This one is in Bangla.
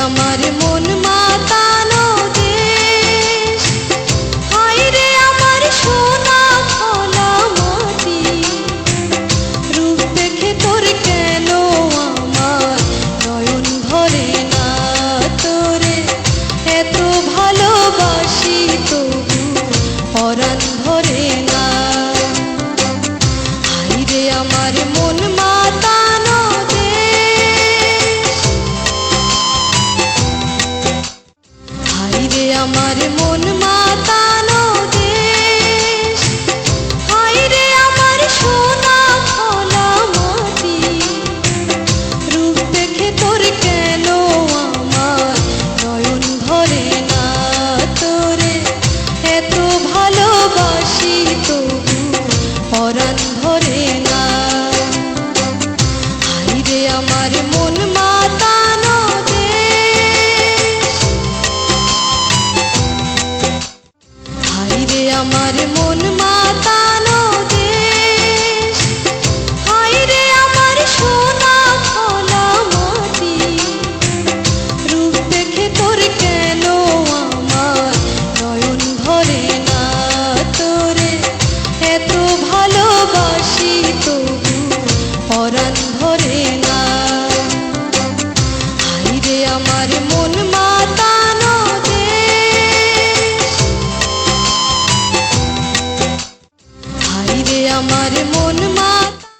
আমার মন মাতানো দেশ, হায় রে আমার সোনা ফলা মাটি। রূপ দেখে তোর কেন আমার নয়ন ভরে না, তোরে এত ভালোবাসি তবু পরাণ ভরে না। হায় রে আমার মন মাতানো দেশ, হায় রে আমার মন